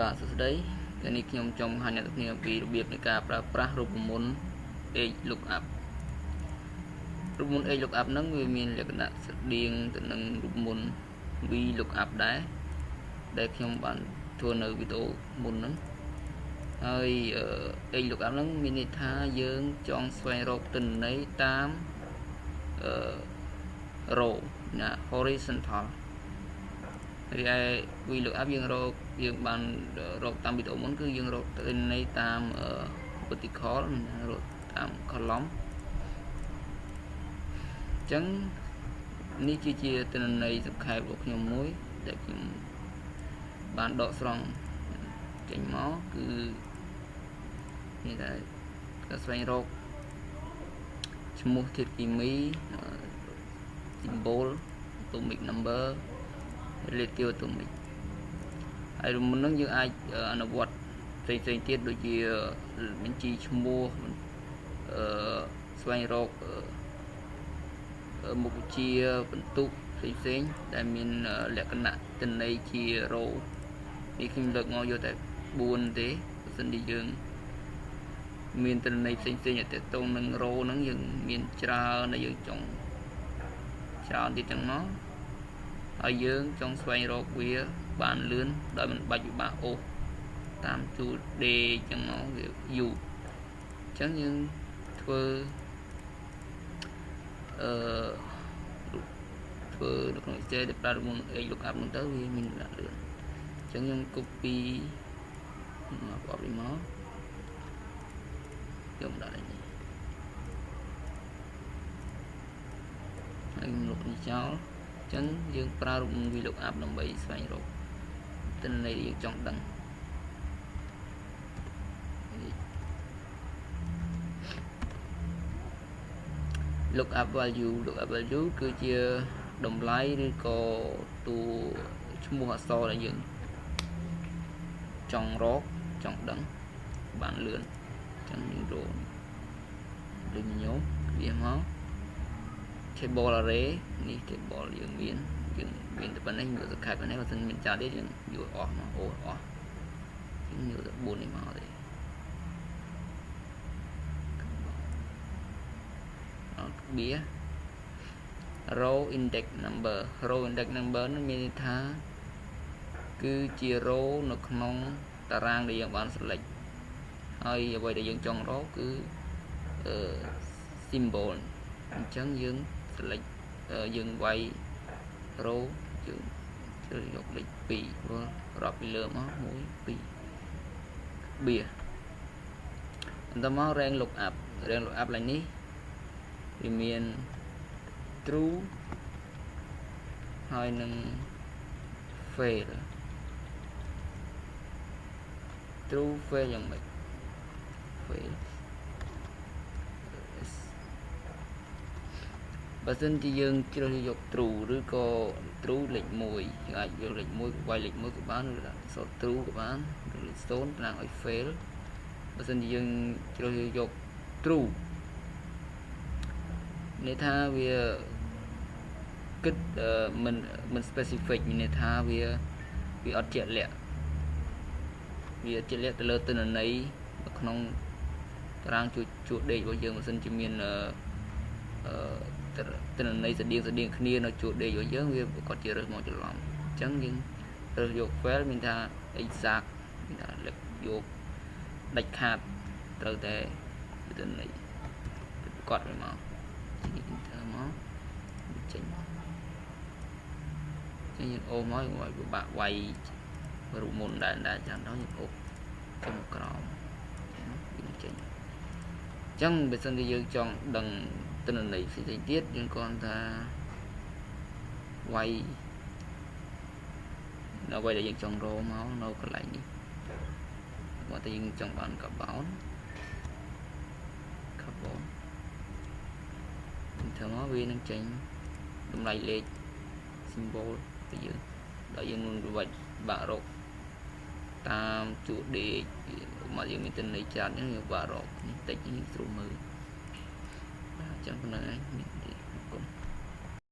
បាទសួស្តីថ្ងៃនេះខ្ញុំចង់បង្ហាញអ្នកទាំងគ្នាពីរបៀបនៃការប្រើប្រាស់រូបមន្ត Edge Lookup រូបមន្ត Edge Lookup ហ្នឹងវាមានលក្ខណៈស្រដៀងទៅនឹងរូបមន្ត V Lookup ដែរដែលខ្ញុំបានធ្វើនៅវីដេអូមុនហ្នឹងហើយ Edge Lookup ហ្នឹងមានន័យថាយើងចង់ស្វែងរកទិន្នន័យតាម row ណា horizontal រីឯ VLOOKUP យើងបានរកតាមវីដេអូមុនគឺយើងរកទិន្នន័យតាម vertical រកតាម column អញ្ចឹងនេះជាទិន្នន័យសង្ខេបរបស់ខ្ញុំមួយដែលខ្ញុំបានដកស្រង់ចេញមកគឺនេះដែរការស្វែងរកឈ្មោះធាតុគីមី symbol atomic number relative atomic ហើយមុននឹងយើងអាចអនុវត្តផ្សេងទៀតដូចជាបញ្ជីឈ្មោះស្វែងរកមុខវិជ្ជាបន្ទុកផ្សេងដែលមានលក្ខណៈទិន្នន័យជា row នេះខ្ញុំលើកមកយកតែ4ទេបើសិនជាយើងមានទិន្នន័យផ្សេងដែលទាក់ទងនឹង row ហ្នឹងយើងមានច្រើនដែលយើងចង់ច្រើនទៀតចឹងមកហើយយើងចង់ស្វែងរកវាបានលឿនដោយមិនបាច់ពិបាកអូសតាមជួរដេកចឹងមកវាយូរអញ្ចឹងយើងធ្វើនៅក្នុង Excel ដែលប្រើរូបមន្ត Edge Lookup ហ្នឹងទៅវាមានលឿនអញ្ចឹងខ្ញុំ copy មកបបនេះមកខ្ញុំដាក់នេះហើយខ្ញុំលុបនេះចោលអញ្ចឹងយើងប្រើរូបមន្ត VLOOKUP ដើម្បីស្វែងរកទិន្នន័យដែលយើងចង់ដឹងlookup value គឺជាតម្លៃឬក៏តួឈ្មោះអក្សរដែលយើងចង់រកចង់ដឹងបានលឿនអញ្ចឹងយើងរកដូចញោមវាមក table array នេះ table យើងមានតែប៉ុណ្ណេះយកសង្ខេបប៉ុណ្ណេះបើមិនមានច្រើនទៀតយើងយកអស់មកអូអស់យើងយកតែ4នេះមកទេបៀ row index number នឹងមានន័យថាគឺជា row នៅក្នុងតារាងដែលយើងបាន select ហើយអ្វីដែលយើងចង់រកគឺ symbol អញ្ចឹងយើង select យើងវាយ row យើងជ្រើសយកលេខ2ព្រោះរាប់ពីលើមក1 2បៀបន្តមក rank lookup ឡើងនេះវាមាន true ហើយនឹង fail យ៉ាងម៉េច fail បើសិនជាយើងជ្រើសយក true ឬក៏ true លេខ1យើងអាចយកលេខ1វាយលេខ1ក៏បានឬដាក់អក្សរ true ក៏បានឬលេខ0តាមឲ្យ fail បើសិនជាយើងជ្រើសយក true ន័យថាវាគិតមិន specific មានន័យថាវាអត់ជាក់លាក់ទៅលើទិន្នន័យនៅក្នុងតារាងជួរដេករបស់យើងបើសិនជាមានទិន្នន័យស្តៀងគ្នានៅជួរដេករបស់យើងវាប្រកាសជារើសមកច្រឡំអញ្ចឹងយើងរើសយក fail មានថា exact មានថាយកដាច់ខាតត្រូវតែទិន្នន័យប្រកាសមកមកចេញយើងអូសមកឲ្យពិបាកវាយរូបមន្តដែលចាំដល់យើងអូសចុងក្រោមយើងចេញអញ្ចឹងបើសិនជាយើងចង់ដឹងទិន្នន័យផ្សេងទៀតយើងគ្រាន់តែវាយនៅអ្វីដែលយើងចង់រកមកនៅកន្លែងនេះបើតែយើងចង់បានកាបូនធ្វើមកវានឹងចេញតម្លៃលេខ symbol ទៅយើងដល់យើងនឹងវាច់បាក់រកតាមជួរដេកមកយើងមានទិន្នន័យច្រើនហ្នឹងយើងបាក់រកនេះតិចនេះស្រួលមើលអញ្ចឹងប៉ុណ្ណឹងឯង